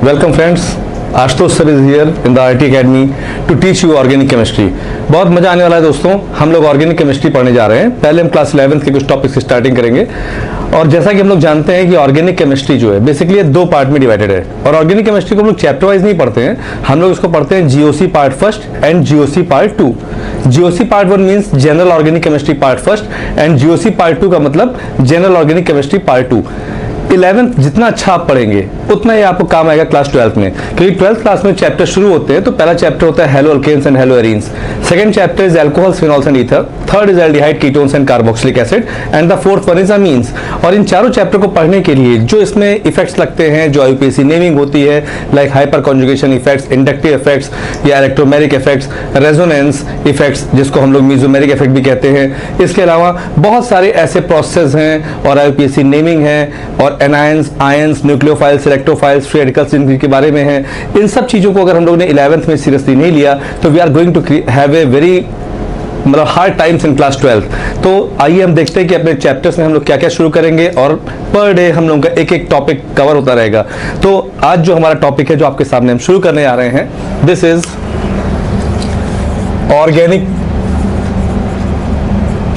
Welcome friends, Ashutosh sir is here in the IT academy to teach you organic chemistry. बहुत मजा आने वाला है दोस्तों। हम लोग ऑर्गेनिक केमिस्ट्री पढ़ने जा रहे हैं। पहले हम क्लास 11th के कुछ टॉपिक्स स्टार्टिंग करेंगे। और जैसा कि हम लोग जानते हैं कि ऑर्गेनिक केमिस्ट्री जो है बेसिकली दो पार्ट में डिवाइडेड है। और ऑर्गेनिक केमिस्ट्री को हम लोग चैप्टर वाइज नहीं पढ़ते हैं, हम लोग इसको पढ़ते हैं GOC part first and GOC part two. GOC part 1 means general organic chemistry part first and GOC part 2 का मतलब general organic chemistry part 2। 11th जितना अच्छा आप पढ़ेंगे उतना ही आपको काम आएगा क्लास 12th में, क्योंकि 12th क्लास में चैप्टर शुरू होते हैं। तो पहला चैप्टर होता है haloalkanes and haloarenes, second chapter is alcohols, phenols and ether, third is aldehyde, ketones and carboxylic acid and the fourth one is amines. और इन चारों चैप्टर को पढ़ने के लिए जो इसमें इफेक्ट्स लगते हैं, जो आईयूपीएसी नेमिंग होती है, like hyper conjugation effects, inductive effects या इलेक्ट्रोमेरिक इफेक्ट्स, रेजोनेंस इफेक्ट्स जिसको हम लोग मीजोमेरिक इफेक्ट भी कहते हैं। इसके अलावा बहुत सारे ऐसे प्रोसेस हैं और आईयूपीएसी नेमिंग है और anions, ions, nucleophiles, electrophiles, free radicals इनके बारे में है। इन सब चीजों को अगर हम लोग ने 11th में सीरियसली नहीं लिया तो we are going to have a very मतलब hard times in class 12th। तो आइए हम देखते हैं कि अपने चैप्टर्स में हम लोग क्या क्या शुरू करेंगे और पर डे हम लोगों का एक एक टॉपिक कवर होता रहेगा। तो आज जो हमारा टॉपिक है जो आपके सामने हम शुरू करने आ रहे हैं, this is organic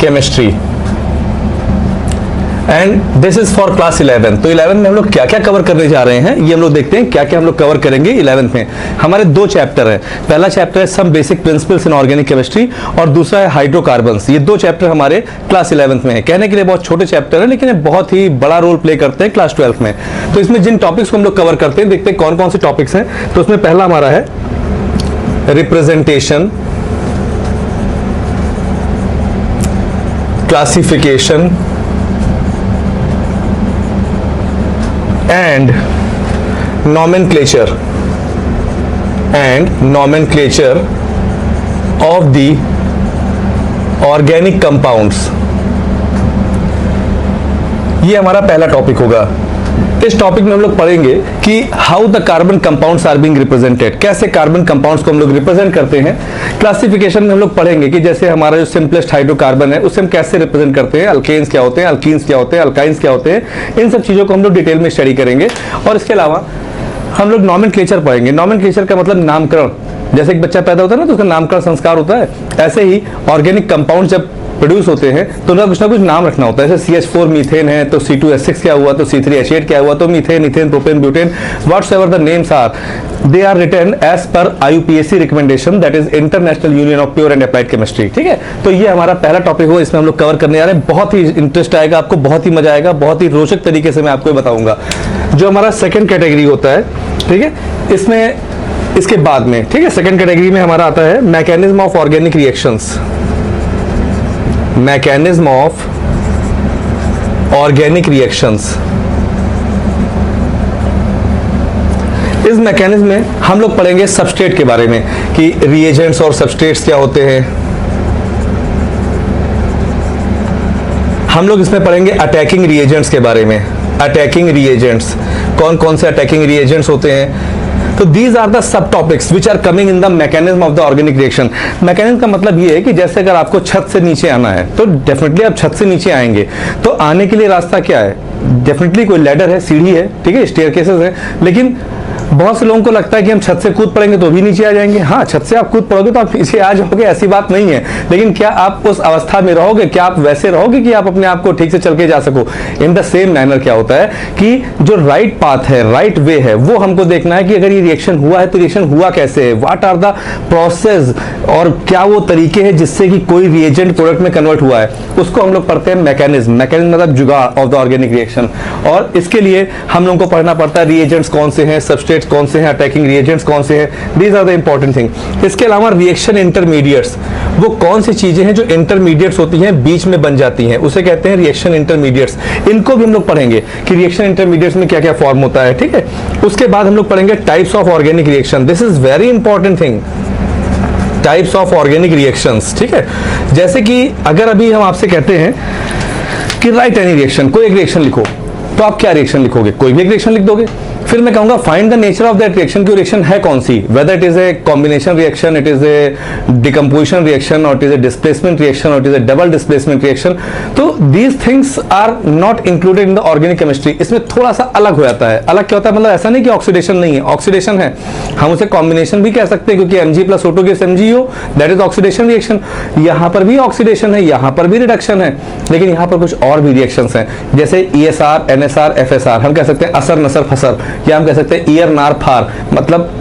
chemistry and this is for class 11। तो 11 में हम लोग क्या क्या कवर करने जा रहे हैं ये हम लोग देखते हैं क्या क्या हम लोग कवर करेंगे 11th में। हमारे दो चैप्टर हैं। पहला चैप्टर है some basic principles in organic chemistry और दूसरा है हाइड्रोकार्बन्स। ये दो चैप्टर हमारे क्लास 11th में है। कहने के लिए बहुत छोटे चैप्टर है लेकिन ये बहुत ही बड़ा रोल प्ले करते हैं क्लास 12th में। तो इसमें जिन टॉपिक्स को हम लोग कवर करते हैं देखते हैं कौन कौन से टॉपिक्स हैं। तो उसमें पहला हमारा है representation, classification and nomenclature of the organic compounds। ये हमारा पहला टॉपिक होगा। इस टॉपिक में हम लोग पढ़ेंगे कि how the carbon compounds are being represented, कैसे कार्बन कंपाउंड्स को हम लोग रिप्रेजेंट करते हैं। क्लासिफिकेशन में हम लोग पढ़ेंगे कि जैसे हमारा जो सिंपलेस्ट हाइड्रोकार्बन है उसे हम कैसे रिप्रेजेंट करते हैं, अल्केन्स क्या होते हैं, अल्कीन्स क्या होते हैं, अल्काइंस क्या होते हैं। इन सब चीजों को हम लोग डिटेल में स्टडी करेंगे। और इसके अलावा हम लोग नॉमेनक्लेचर पढ़ेंगे। नॉमेनक्लेचर का मतलब नामकरण। जैसे एक बच्चा पैदा होता है ना तो उसका नामकरण संस्कार होता है, ऐसे ही ऑर्गेनिक कंपाउंड जब प्रोड्यूस होते हैं तो उनका कुछ ना कुछ नाम रखना होता है। जैसे CH4 मीथेन है तो C2H6 क्या हुआ, तो C3H8 क्या हुआ, तो methane, ethane, propane, butane, whatsoever the names are, they are written as per IUPAC recommendation, that is International Union of Pure and Applied Chemistry. ठीक है, तो ये हमारा पहला टॉपिक हो, इसमें हम लोग कवर करने जा रहे हैं। बहुत ही इंटरेस्ट आएगा आपको, बहुत ही मजा आएगा, बहुत ही रोचक तरीके से मैं आपको बताऊंगा। जो हमारा सेकेंड कैटेगरी होता है, ठीक है, इसमें इसके बाद में, ठीक है, सेकेंड कैटेगरी में हमारा आता है mechanism of organic reactions. Mechanism of organic reactions. इस मैकेनिज्म में हम लोग पढ़ेंगे सबस्ट्रेट के बारे में कि रिएजेंट्स और सबस्ट्रेट्स क्या होते हैं। हम लोग इसमें पढ़ेंगे अटैकिंग रिएजेंट्स के बारे में। अटैकिंग रिएजेंट्स, कौन कौन से अटैकिंग रिएजेंट्स होते हैं। तो these are the subtopics which are coming in the mechanism of the organic reaction. Mechanism का मतलब ये है कि जैसे अगर आपको छत से नीचे आना है तो डेफिनेटली आप छत से नीचे आएंगे। तो आने के लिए रास्ता क्या है, डेफिनेटली कोई लैडर है, सीढ़ी है, ठीक है, स्टेयरकेसेस है। लेकिन बहुत से लोगों को लगता है कि हम छत से कूद पड़ेंगे तो भी नीचे आ जाएंगे। हाँ, छत से आप कूद पड़ोगे तो आप नीचे आ जाओगे, ऐसी बात नहीं है। लेकिन क्या आप उस अवस्था में रहोगे, क्या आप वैसे रहोगे कि आप अपने आप को ठीक से चल के जा सको। इन द सेम मैनर क्या होता है कि जो राइट पाथ है, राइट वे है, वो हमको देखना है कि अगर ये रिएक्शन हुआ है तो रिएक्शन हुआ कैसे है, व्हाट आर द प्रोसेस, और क्या वो तरीके हैं जिससे कि कोई रिएजेंट प्रोडक्ट में कन्वर्ट हुआ है, उसको हम लोग पढ़ते हैं मैकेनिज्म। मैकेनिज्म मतलब जुगाड़ ऑफ द ऑर्गेनिक रिएक्शन। और इसके लिए हम लोग को पढ़ना पड़ता है रिएजेंट्स कौन से हैं, सबस्ट्रेट्स कौन से हैं, अटैकिंग रिएजेंट्स कौन से हैं। These are the important thing. इसके अलावा रिएक्शन इंटरमीडिएट्स, वो कौन सी चीजें हैं जो इंटरमीडिएट्स होती हैं, बीच में बन जाती हैं, उसे कहते हैं रिएक्शन इंटरमीडिएट्स। इनको भी हम लोग पढ़ेंगे कि रिएक्शन इंटरमीडिएट्स में क्या क्या फॉर्म होता है, ठीक है। उसके बाद हम लोग पढ़ेंगे types of organic reaction. This is very important thing, types of organic reactions, ठीक है। जैसे कि अगर अभी हम आपसे कहते हैं कि राइट एनी रिएक्शन, कोई एक रिएक्शन लिखो, तो आप क्या रिएक्शन लिखोगे, कोई भी एक रिएक्शन लिख दोगे। फिर मैं कहूंगा find the nature of that reaction, की रिएक्शन है कौन सी, whether it is a combination reaction, it is a decomposition reaction, और it is a displacement reaction, और it is a double displacement reaction. तो these things are not included in the organic chemistry. इसमें थोड़ा सा अलग हो जाता है। अलग क्या होता है, मतलब ऐसा नहीं कि ऑक्सीडेशन नहीं है, ऑक्सीडेशन है, हम उसे कॉम्बिनेशन भी कह सकते हैं, क्योंकि Mg plus O2 gives MgO, that is oxidation reaction. यहां पर भी ऑक्सीडेशन है, यहां पर भी रिडक्शन है, लेकिन यहां पर कुछ और भी रिएक्शंस हैं, जैसे ESR, NSR, FSR। हम कह सकते हैं असर नसर फसर, या हम कह सकते हैं ईयर नार फार, मतलब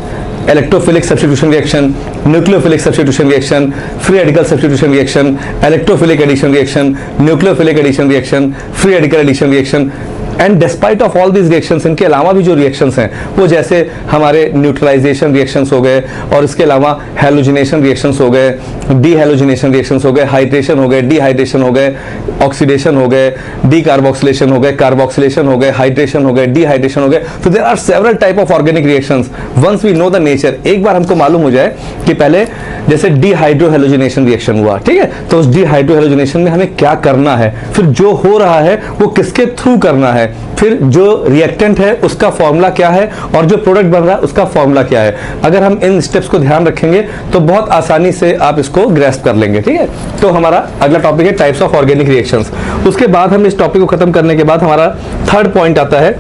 electrophilic substitution reaction, nucleophilic substitution reaction, free radical substitution reaction, electrophilic addition reaction, nucleophilic addition reaction, free radical addition reaction. And despite of all these reactions, इनके अलावा भी जो रिएक्शंस हैं वो जैसे हमारे न्यूट्रलाइजेशन रिएक्शंस हो गए, और इसके अलावा हेलोजिनेशन रिएक्शंस हो गए, डीहेलोजिनेशन रिएक्शंस हो गए, हाइड्रेशन हो गए, डिहाइड्रेशन हो गए, ऑक्सीडेशन हो गए, डीकार्बोक्सिलेशन हो गए, कार्बोक्सिलेशन हो गए, हाइड्रेशन हो गए, डिहाइड्रेशन हो गए। तो there are several type of organic reactions. Once we know the nature, एक बार हमको मालूम हो जाए कि पहले जैसे डीहाइड्रोहेलोजिनेशन रिएक्शन हुआ, ठीक है, तो उस डीहाइड्रोहेलोजिनेशन में हमें क्या करना है, फिर जो हो रहा है वो किसके थ्रू करना है, फिर जो रिएक्टेंट है उसका फॉर्मूला क्या है, और जो प्रोडक्ट बन रहा है उसका फॉर्मूला क्या है। अगर हम इन स्टेप्स को ध्यान रखेंगे तो बहुत आसानी से आप इसको ग्रैस्प कर लेंगे, ठीक है। तो हमारा अगला टॉपिक है टाइप्स ऑफ ऑर्गेनिक रिएक्शंस। उसके बाद हम इस टॉपिक को खत्म करने के बाद हमारा थर्ड पॉइंट आता है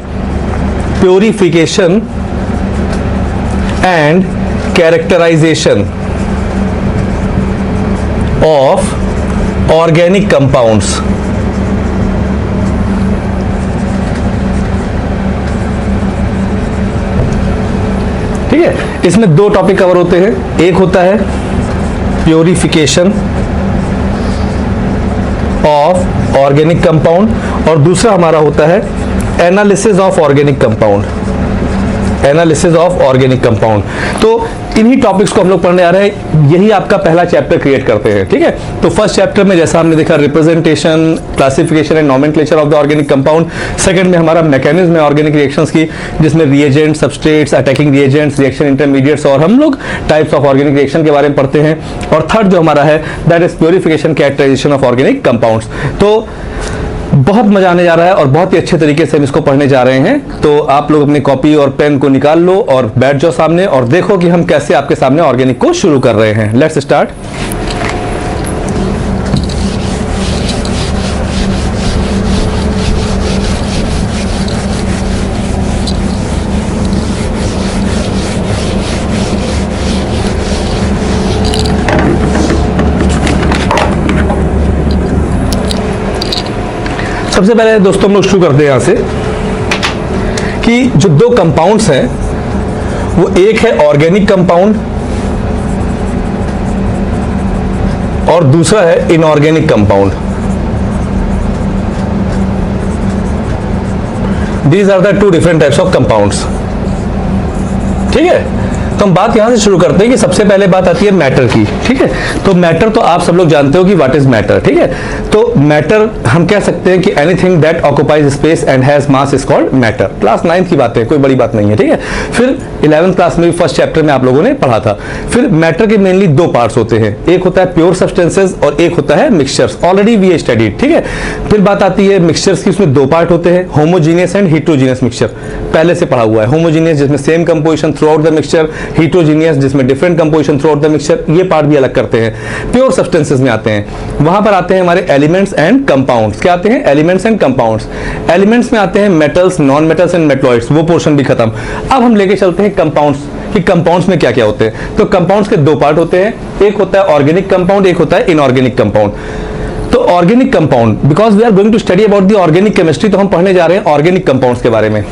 purification and characterization of organic compounds. ठीक है, इसमें दो टॉपिक कवर होते हैं, एक होता है प्योरिफिकेशन ऑफ ऑर्गेनिक कंपाउंड और दूसरा हमारा होता है analysis of organic compound, analysis of organic compound. तो इन्हीं टॉपिक्स को हम लोग पढ़ने आ रहे हैं, यही आपका पहला चैप्टर क्रिएट करते हैं, ठीक है। तो फर्स्ट चैप्टर में जैसा हमने देखा representation, classification and nomenclature of the organic compound. Second में हमारा मैकेनिज्म है ऑर्गेनिक रिएक्शंस की, जिसमें reagents, substrates, attacking reagents, reaction intermediates, और हम लोग टाइप्स ऑफ ऑर्गेनिक रिएक्शन के बारे में पढ़ते हैं। और थर्ड जो हमारा है that is purification characterization of organic compounds. तो बहुत मजा आने जा रहा है और बहुत ही अच्छे तरीके से हम इसको पढ़ने जा रहे हैं। तो आप लोग अपनी कॉपी और पेन को निकाल लो और बैठ जाओ सामने और देखो कि हम कैसे आपके सामने ऑर्गेनिक को शुरू कर रहे हैं। Let's start. सबसे पहले दोस्तों हम लोग शुरू करते हैं यहां से कि जो दो कंपाउंड्स हैं वो एक है ऑर्गेनिक कंपाउंड और दूसरा है inorganic compound. These are the two different types of compounds, ठीक है। तो हम बात यहां से शुरू करते हैं कि सबसे पहले बात आती है मैटर की, ठीक है। तो मैटर तो आप सब लोग जानते हो कि व्हाट इज मैटर, ठीक है। तो मैटर हम कह सकते हैं कि anything that occupies space and has mass is called matter. Class 9 की बात है, कोई बड़ी बात नहीं है, ठीक है। फिर 11th क्लास में भी फर्स्ट चैप्टर में आप लोगों ने पढ़ा था। फिर मैटर के मेनली दो पार्ट्स होते हैं, एक होता है प्योर सब्सटेंसेस और एक होता है मिक्सचर्स। ऑलरेडी वी स्टडीड, ठीक है। फिर बात आती है मिक्सचर्स की, उसमें दो पार्ट होते हैं, होमोजीनियस एंड हेटेरोजीनियस मिक्सचर। पहले से पढ़ा हुआ है। होमोजीनियस जिसमें same composition throughout the mixture, heterogeneous जिसमें different composition throughout the mixture. ये पार्ट भी अलग करते हैं। प्योर सब्सटेंसेस में आते हैं, वहां पर आते हैं हमारे एलिमेंट्स एंड कंपाउंड्स। क्या आते हैं? Elements and compounds. एलिमेंट्स में आते हैं metals, non metals and metalloids, वो पोर्शन भी खत्म। अब हम लेके चलते हैं कंपाउंड्स कि कंपाउंड्स में क्या क्या होते हैं। तो कंपाउंड्स के दो पार्ट होते हैं, एक होता है ऑर्गेनिक कंपाउंड, एक होता है इनऑर्गेनिक कंपाउंड। तो organic compound, because we are going to study about the organic chemistry, तो हम पढ़ने जा रहे हैं ऑर्गेनिक कंपाउंड्स के बारे में।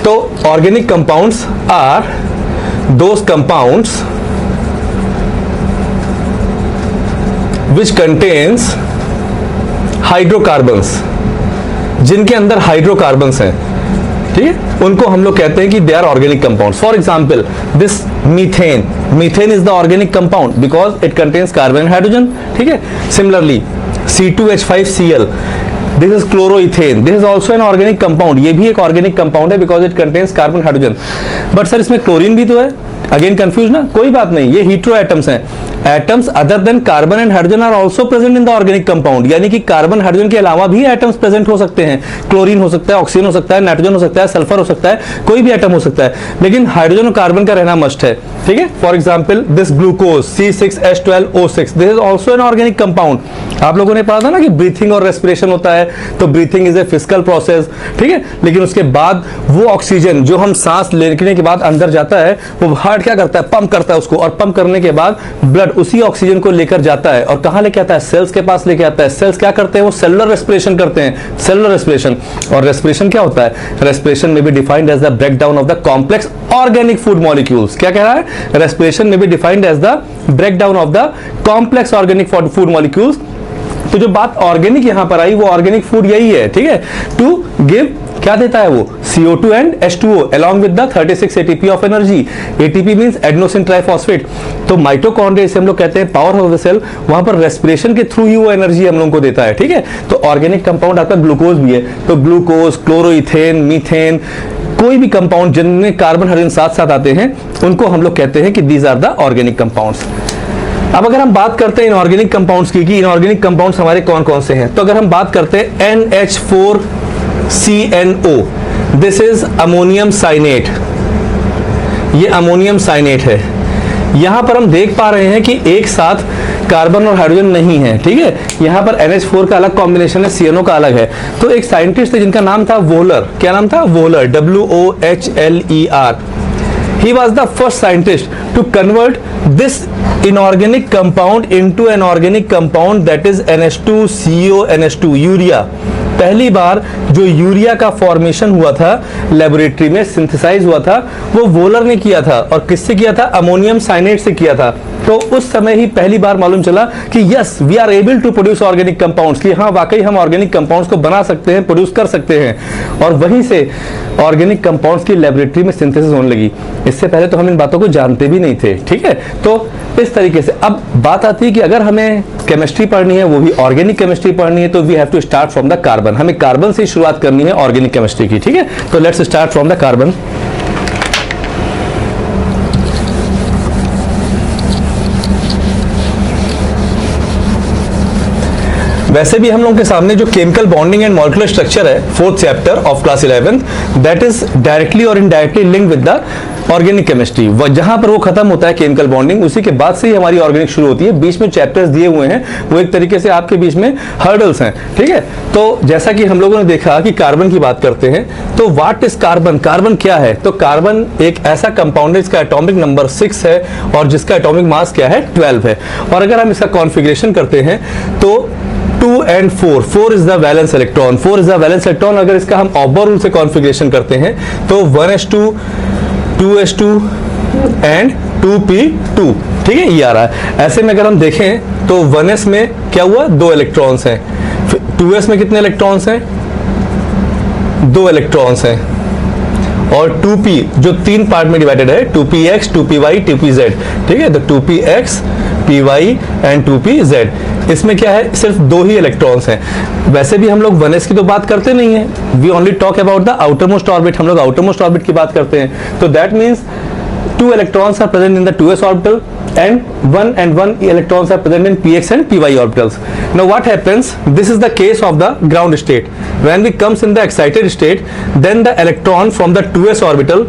तो organic compounds are those compounds which contains hydrocarbons, जिनके अंदर हाइड्रोकार्बन्स हैं, ठीक है, उनको हम लोग कहते हैं कि they are organic compounds. For example this methane, methane is the organic compound because it contains carbon and hydrogen, ठीक है। Similarly C2H5Cl, this is chloroethane, this is also an organic compound, ये भी एक ऑर्गेनिक कंपाउंड है because it contains carbon hydrogen. But sir इसमें chlorine भी तो है, अगेन कंफ्यूज ना, कोई बात नहीं, ये हीट्रो एटम्स हैं। Atoms other than carbon and hydrogen are also present in the organic compound, यानी कि कार्बन हाइड्रोजन के अलावा भी एटम्स प्रेजेंट हो सकते हैं। क्लोरीन हो सकता है, ऑक्सीजन हो सकता है, नाइट्रोजन हो सकता है, सल्फर हो सकता है, कोई भी एटम हो सकता है, लेकिन हाइड्रोजन और कार्बन का रहना मस्ट है, ठीक है। For example this glucose C6H12O6, this is also an organic compound. आप लोगों ने पढ़ा था ना कि ब्रीथिंग और रेस्पिरेशन होता है, तो breathing is a physical process, ठीक है, लेकिन उसके बाद वो ऑक्सीजन जो हम सांस लेने के बाद अंदर जाता है, वो हार्ट क्या करता है, पंप करता है उसको, और पंप करने के बाद ब्लड उसी ऑक्सीजन को लेकर जाता है, और कहां लेके आता है, सेल्स के पास लेके आता है। सेल्स क्या करते हैं, वो सेलुलर रेस्पिरेशन करते हैं, सेलुलर रेस्पिरेशन। और रेस्पिरेशन क्या होता है, रेस्पिरेशन में be defined as the breakdown of the complex organic food molecules. क्या कह रहा है, रेस्पिरेशन में be defined as the breakdown of the complex organic food molecules. तो जो बात ऑर्गेनिक यहां पर आई, वो ऑर्गेनिक फूड यही है, ठीक है। टू गिव क्या देता है वो, CO2 and H2O along with the 36 ATP of energy. ATP means adenosine triphosphate. तो माइटोकॉन्ड्रिया इसे हम लोग कहते हैं पावर ऑफ द सेल, वहां पर रेस्पिरेशन के थ्रू ही वो एनर्जी हम लोगों को देता है, ठीक है। तो ऑर्गेनिक कंपाउंड आपका ग्लूकोज भी है, तो ग्लूकोज, क्लोरोइथेन, मीथेन, कोई भी कंपाउंड जिनमें कार्बन हाइड्रोजन साथ साथ आते हैं, उनको हम लोग कहते हैं कि these are the organic compounds. अब अगर हम बात करते हैं इनऑर्गेनिक कंपाउंड्स की, कि इनऑर्गेनिक कंपाउंड्स हमारे कौन कौन से हैं, तो अगर हम बात करते हैं NH4CNO, दिस इज अमोनियम साइनेट। ये अमोनियम साइनेट है। यहां पर हम देख पा रहे हैं कि एक साथ कार्बन और हाइड्रोजन नहीं है, ठीक है। यहां पर NH4 का अलग कॉम्बिनेशन है, CNO का अलग है। तो एक साइंटिस्ट थे जिनका नाम था वोहलर। क्या नाम था, Wohler, WOHLER। He was the first scientist to convert this inorganic compound into an organic compound, that is NH2CONH2, urea. पहली बार जो यूरिया का फॉर्मेशन हुआ था लेबोरेटरी में, सिंथेसाइज हुआ था, वो वोलर ने किया था। और किससे किया था, अमोनियम साइनेट से किया था। तो उस समय ही पहली बार मालूम चला कि yes we are able to produce organic compounds, कि हाँ वाकई हम ऑर्गेनिक कंपाउंड्स को बना सकते हैं, प्रोड्यूस कर सकते हैं। और वहीं से ऑर्गेनिक कंपाउंड्स की लेबोरेटरी में सिंथेसिस होने लगी। इससे पहले तो हम इन बातों को जानते भी नहीं थे, ठीक है। तो इस तरीके से अब बात आती है कि अगर हमें केमिस्ट्री पढ़नी है, वो भी ऑर्गेनिक केमिस्ट्री पढ़नी है, तो we have to start from the carbon. हमें कार्बन से शुरुआत करनी है ऑर्गेनिक केमिस्ट्री की, ठीक है। तो let's start from the carbon. वैसे भी हम लोगों के सामने जो chemical bonding and molecular structure है, 4th chapter of class 11th, that is directly और indirectly linked with the organic chemistry. जहां पर वो खत्म होता है केमिकल बॉन्डिंग, उसी के बाद से ही हमारी ऑर्गेनिक शुरू होती है। बीच में चैप्टर्स दिए हुए हैं, वो एक तरीके से आपके बीच में हर्डल्स हैं, ठीक है। तो जैसा कि हम लोगों ने देखा कि कार्बन की बात करते हैं, तो व्हाट इज कार्बन, कार्बन क्या है। तो कार्बन एक ऐसा कंपाउंड है जिसका एटॉमिक नंबर 6 है और जिसका एटॉमिक मास क्या है, 12 है। और अगर हम इसका कॉन्फ़िगरेशन करते हैं तो 2 and 4, 4 is the valence electron, 4 is the valence electron। अगर इसका हम ऑबर रूल से कॉन्फ़िगरेशन करते हैं तो 1s2, 2s2 and 2p2, ठीक है, ये आ रहा है। ऐसे में अगर हम देखें तो 1s में क्या हुआ, 2 इलेक्ट्रॉन्स हैं। 2s में कितने इलेक्ट्रॉन्स हैं, 2 इलेक्ट्रॉन्स हैं। और 2p जो 3 पार्ट में डिवाइडेड है, 2px, 2py, 2pz, ठीक है। तो 2px, py एंड 2pz, इसमें क्या है, सिर्फ 2 ही इलेक्ट्रॉन्स हैं। वैसे भी हम लोग 1s की तो बात करते नहीं है, we only talk about the outermost orbit. हम लोग आउटर मोस्ट ऑर्बिट की बात करते हैं। तो that means 2 electrons are present in the 2s orbital and 1 electrons are present in px and py orbitals. Now what happens, this is the case of the ground state. When we comes in the excited state, then the electron from the 2s orbital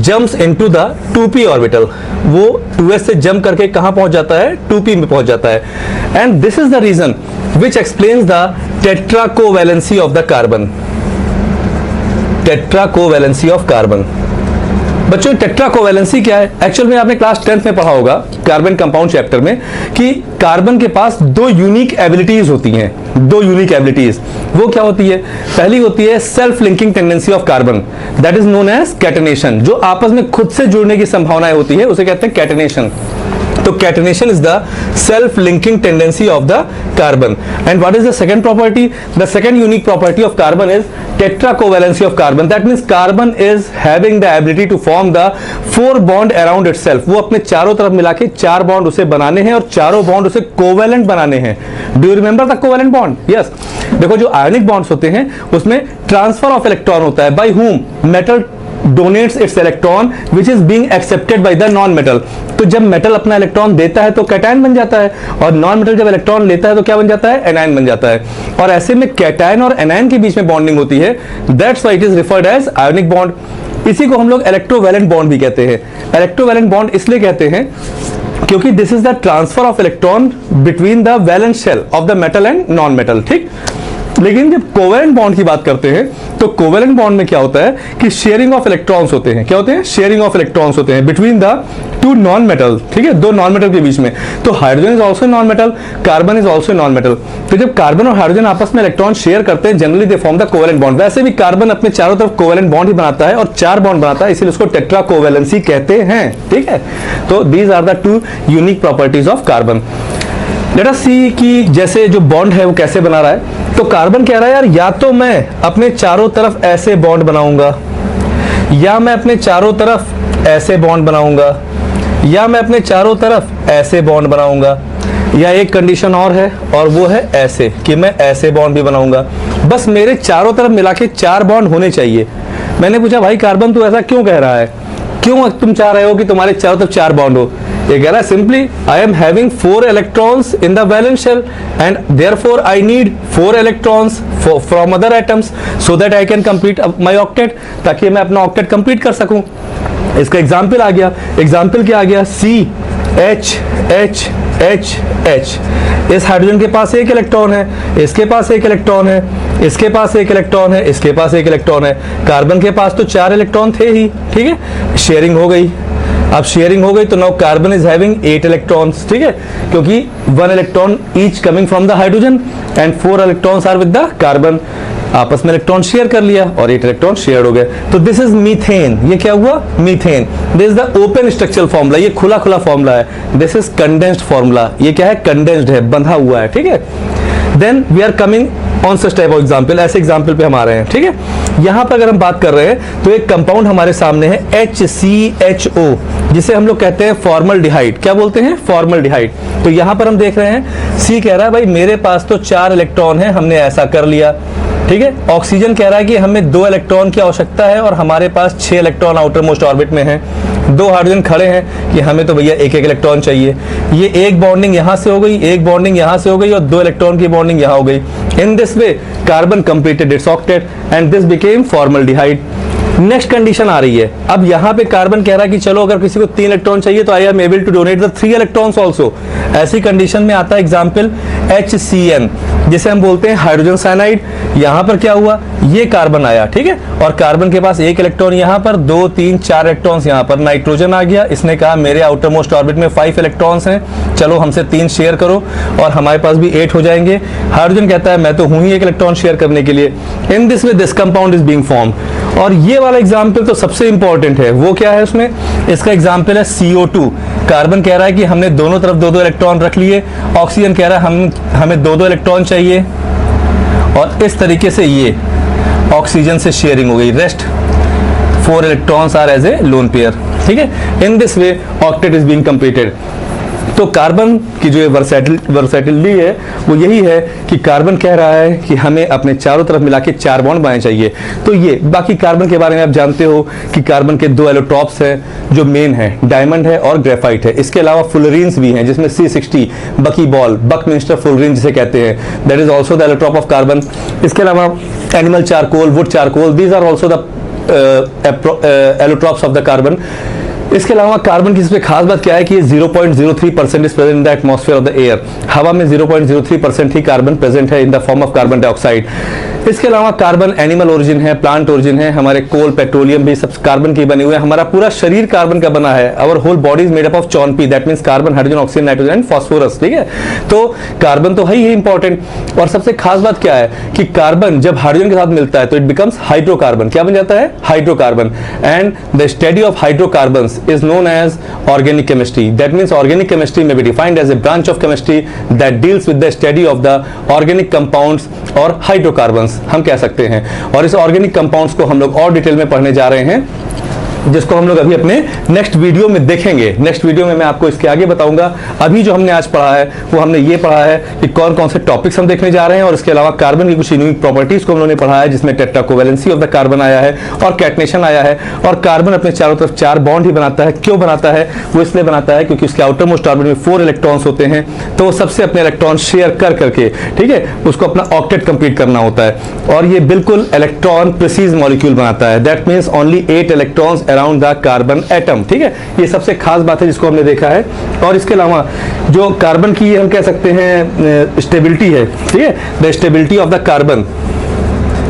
jumps into the 2p orbital. वो 2s से jump करके कहाँ पहुँच जाता है, 2p में पहुँच जाता है। And this is the reason which explains the tetracovalency of the carbon. Tetracovalency of carbon. बच्चों टेट्रा कोवैलेंसी क्या है, एक्चुअल में आपने क्लास 10th में पढ़ा होगा कार्बन कंपाउंड चैप्टर में कि कार्बन के पास 2 यूनिक एबिलिटीज होती हैं। 2 यूनिक एबिलिटीज वो क्या होती है, पहली होती है self linking tendency of carbon, that is known as catenation. जो आपस में खुद से जुड़ने की संभावनाएं होती है उसे कहते हैं कैटेनेशन। तो catenation is the self linking tendency of the carbon. And what is the second property, the second unique property of carbon is tetracovalency of carbon. That means carbon is having the ability to form the 4 bond around itself. वो अपने चारों तरफ मिला के 4 bond उसे बनाने हैं और चारों बॉन्ड उसे कोवैलेंट बनाने हैं। Do you remember the covalent bond? Yes. देखो जो आयनिक बॉन्ड्स होते हैं उसमें ट्रांसफर ऑफ इलेक्ट्रॉन होता है, by whom, metal donates its electron which is being accepted by the non metal. तो जब मेटल अपना इलेक्ट्रॉन देता है तो कैटायन बन जाता है, और नॉन मेटल जब इलेक्ट्रॉन लेता है तो क्या बन जाता है, एनायन बन जाता है। और ऐसे में कैटायन और एनायन के बीच में बॉन्डिंग होती है, that's why it is referred as ionic bond. इसी को हम लोग इलेक्ट्रोवैलेंट बॉन्ड भी कहते हैं। इलेक्ट्रोवैलेंट बॉन्ड इसलिए कहते हैं क्योंकि this is the transfer of electron between the valence shell of the metal and non metal, ठीक। लेकिन जब कोवैलेंट बॉन्ड की बात करते हैं तो कोवैलेंट बॉन्ड में क्या होता है कि शेयरिंग ऑफ इलेक्ट्रॉन्स होते हैं। क्या होते हैं, शेयरिंग ऑफ इलेक्ट्रॉन्स होते हैं between the two non metal, ठीक है, दो नॉन मेटल के बीच में। तो hydrogen is also non metal, carbon is also non metal. तो जब कार्बन और हाइड्रोजन आपस में इलेक्ट्रॉन शेयर करते हैं, generally they form the covalent bond. वैसे भी कार्बन अपने चारों तरफ कोवैलेंट बॉन्ड ही बनाता है और 4 बॉन्ड बनाता है, इसलिए उसको टेट्रा कोवैलेंसी कहते हैं, ठीक है। तो these are the 2 unique properties of carbon. Let us see कि जैसे जो बॉन्ड है वो कैसे बना रहा है। तो कार्बन कह रहा है यार, या तो मैं अपने चारों तरफ ऐसे बॉन्ड बनाऊंगा, या मैं अपने चारों तरफ ऐसे बॉन्ड बनाऊंगा, या मैं अपने चारों तरफ ऐसे बॉन्ड बनाऊंगा, या एक कंडीशन और है और वो है ऐसे कि मैं ऐसे बॉन्ड भी बनाऊंगा। बस मेरे चारों तरफ मिला के 4 बॉन्ड होने चाहिए। मैंने पूछा भाई कार्बन तू ऐसा क्यों कह रहा है, क्यों तुम चाह रहे हो कि तुम्हारे चारों तरफ 4 बॉन्ड हो। ये कह रहा है simply I am having 4 electrons in the valence shell and therefore I need 4 electrons from other atoms so that I can complete my octet, ताकि मैं अपना ऑक्टेट कंप्लीट कर सकूं। इसका एग्जाम्पल आ गया, एग्जाम्पल क्या आ गया, CH। इस हाइड्रोजन के पास 1 इलेक्ट्रॉन है, इसके पास 1 इलेक्ट्रॉन है, इसके पास 1 इलेक्ट्रॉन है, इसके पास 1 इलेक्ट्रॉन है। कार्बन के पास तो 4 इलेक्ट्रॉन थे ही, ठीक है। शेयरिंग हो गई, अब शेयरिंग हो गई तो now carbon is having 8 electrons, ठीक है, क्योंकि 1 electron each coming from the hydrogen and 4 electrons are with the carbon. आपस में इलेक्ट्रॉन शेयर कर लिया और 8 इलेक्ट्रॉन शेयर हो गए। तो दिस इज मीथेन। ये क्या हुआ, methane. This is the open structural formula, ये खुला खुला फॉर्मूला है। दिस इज कंडेंस्ड फॉर्मूला, ये क्या है, कंडेंस्ड है, बंधा हुआ है, ठीक है। Then we are coming on such type of example, ऐसे एग्जाम्पल पे हम आ रहे हैं, ठीक है। यहां पर अगर हम बात कर रहे हैं तो एक कंपाउंड हमारे सामने है HCHO, जिसे हम लोग कहते हैं फॉर्मल्डिहाइड। क्या बोलते हैं, फॉर्मल्डिहाइड। तो यहां पर हम देख रहे हैं C कह रहा है भाई मेरे पास तो 4 इलेक्ट्रॉन है, हमने ऐसा कर लिया, ठीक है। ऑक्सीजन कह रहा है कि हमें 2 इलेक्ट्रॉन की आवश्यकता है और हमारे पास 6 इलेक्ट्रॉन आउटर मोस्ट ऑर्बिट में है। 2 हाइड्रोजन खड़े हैं कि हमें तो भैया 1-1 इलेक्ट्रॉन चाहिए। ये एक बॉन्डिंग यहां से हो गई, एक बॉन्डिंग यहां से हो गई और 2 इलेक्ट्रॉन की बॉन्डिंग यहां हो गई। In this way carbon completed its octet and this became formaldehyde. Next condition आ रही है, अब यहां पे कार्बन कह रहा है कि चलो अगर किसी को 3 इलेक्ट्रॉन चाहिए तो I am able to donate the 3 electrons also. ऐसी कंडीशन में आता है एग्जाम्पल HCN, जिसे हम बोलते हैं हाइड्रोजन साइनाइड। यहां पर क्या हुआ, ये कार्बन आया, ठीक है, और कार्बन के पास 1 इलेक्ट्रॉन यहां पर, 2, 3, 4 इलेक्ट्रॉन्स यहां पर। नाइट्रोजन आ गया, इसने कहा मेरे आउटर मोस्ट ऑर्बिट में 5 इलेक्ट्रॉन्स हैं, चलो हमसे 3 शेयर करो और हमारे पास भी 8 हो जाएंगे। हाइड्रोजन कहता है मैं तो हूं ही 1 इलेक्ट्रॉन शेयर करने के लिए। इन this way this compound is being form. और ये वाला एग्जाम्पल तो सबसे इंपॉर्टेंट है, वो क्या है उसमें, इसका एग्जाम्पल है CO2। कार्बन कह रहा है कि हमने दोनों तरफ 2-2 इलेक्ट्रॉन रख लिए, ऑक्सीजन कह रहा है हमें 2-2 इलेक्ट्रॉन चाहिए, और इस तरीके से ये ऑक्सीजन से शेयरिंग हो गई। Rest 4 electrons are as a lone pair, ठीक है। In this way octet is being completed. तो कार्बन की जो वर्सेटिलिटी है वो यही है कि कार्बन कह रहा है कि हमें अपने चारों तरफ मिला के 4 बॉन्ड बनाने चाहिए। तो ये बाकी कार्बन के बारे में आप जानते हो कि कार्बन के 2 एलोट्रॉप्स हैं जो मेन है, डायमंड है और ग्रेफाइट है। इसके अलावा फुलरीन्स भी हैं जिसमें C60, बकी बॉल, बकमिंस्टर फुलरीन जिसे कहते हैं, that is also the allotrope of carbon. इसके अलावा animal charcoal, wood charcoal, these are also the allotropes of the carbon. इसके अलावा कार्बन की इसमें खास बात क्या है कि ये 0.03% is present in the atmosphere of the air. हवा में 0.03% ही कार्बन प्रेजेंट है in the form of carbon dioxide. इसके अलावा कार्बन एनिमल ओरिजिन है, प्लांट ओरिजिन है, हमारे कोल, पेट्रोलियम भी सब कार्बन के बने हुए हैं। हमारा पूरा शरीर कार्बन का बना है। Our whole body is made up of चौनपी, that means carbon, hydrogen, oxygen, nitrogen and phosphorus, ठीक है। तो कार्बन तो है ही इंपॉर्टेंट। और सबसे खास बात क्या है कि कार्बन जब हाइड्रोजन के साथ मिलता है तो इट बिकम्स हाइड्रोकार्बन। क्या बन जाता है, hydrocarbon. And the study of hydrocarbons is known as organic chemistry. That means organic chemistry may be defined as a branch of chemistry that deals with the study of the organic compounds और hydrocarbons हम कह सकते हैं। और इस organic compounds को हम लोग और डिटेल में पढ़ने जा रहे हैं जिसको हम लोग अभी अपने नेक्स्ट वीडियो में देखेंगे। नेक्स्ट वीडियो में मैं आपको इसके आगे बताऊंगा। अभी जो हमने आज पढ़ा है वो हमने ये पढ़ा है कि कौन कौन से टॉपिक्स हम देखने जा रहे हैं, और इसके अलावा कार्बन की कुछ यूनिक प्रॉपर्टीज को हम लोगों ने पढ़ा है, जिसमें टेट्राकोवैलेंसी ऑफ द कार्बन आया है और कैटनेशन आया है। और कार्बन अपने चारों तरफ 4 बॉन्ड ही बनाता है। क्यों बनाता है? वो इसलिए बनाता है क्योंकि उसके आउटर मोस्ट ऑर्बिट में 4 इलेक्ट्रॉन्स होते हैं, तो वो सबसे अपने इलेक्ट्रॉन शेयर कर करके, ठीक है, उसको अपना ऑक्टेट कंप्लीट करना होता है। और ये बिल्कुल इलेक्ट्रॉन प्रिसीज मॉलिक्यूल बनाता है। That means only 8 electrons around the carbon atom, ठीक है। ये सबसे खास बात है जिसको हमने देखा है। और इसके अलावा जो कार्बन की हम कह सकते हैं स्टेबिलिटी है, ठीक है, the stability of the carbon,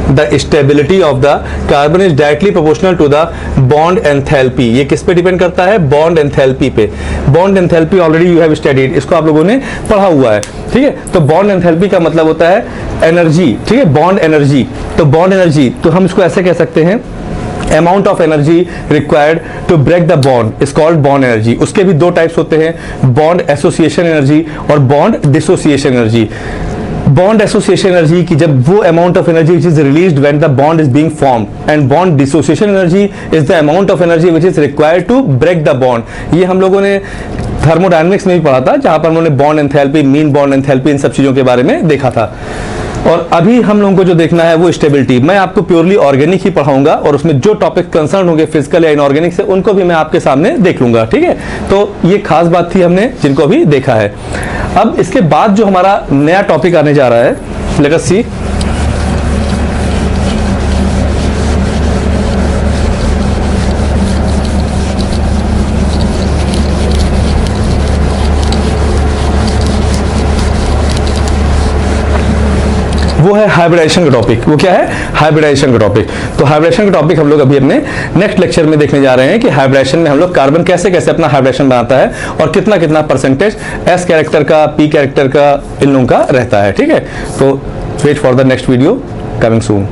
the stability of the carbon is directly proportional to the bond enthalpy। ये किस पे डिपेंड करता है? bond enthalpy पे। bond enthalpy already you have studied, इसको आप लोगों ने पढ़ा हुआ है, ठीक है। तो bond enthalpy का मतलब होता है एनर्जी, ठीक है, bond energy। तो bond energy तो हम इसको ऐसे कह सकते हैं, amount of energy required to break the bond is called bond energy। उसके भी 2 टाइप्स होते हैं, bond association energy और bond dissociation energy। Bond association energy की जब वो amount of energy which is released when the bond is being formed, and bond dissociation energy is the amount of energy which is required to break the bond. ये हम लोगों ने thermodynamics में भी पढ़ा था, जहां पर उन्होंने bond enthalpy, mean bond enthalpy, इन सब चीजों के बारे में देखा था। और अभी हम लोगों को जो देखना है वो स्टेबिलिटी। मैं आपको प्योरली ऑर्गेनिक ही पढ़ाऊंगा, और उसमें जो टॉपिक कंसर्न होंगे फिजिकल या इनऑर्गेनिक से, उनको भी मैं आपके सामने देख लूंगा, ठीक है। तो ये खास बात थी हमने जिनको भी देखा है। अब इसके बाद जो हमारा नया टॉपिक आने जा रहा है, लेट अस सी। वो है हाइब्रिडाइजेशन का टॉपिक। वो क्या है? हाइब्रिडाइजेशन का टॉपिक। तो हाइब्रिडाइजेशन का टॉपिक हम लोग अभी अपने नेक्स्ट लेक्चर में देखने जा रहे हैं कि हाइब्रिडाइजेशन में हम लोग कार्बन कैसे कैसे अपना हाइब्रिडेशन बनाता है, और कितना कितना परसेंटेज एस कैरेक्टर का, पी कैरेक्टर का, इन लोगों का रहता है, ठीक है। तो wait for the next video coming soon.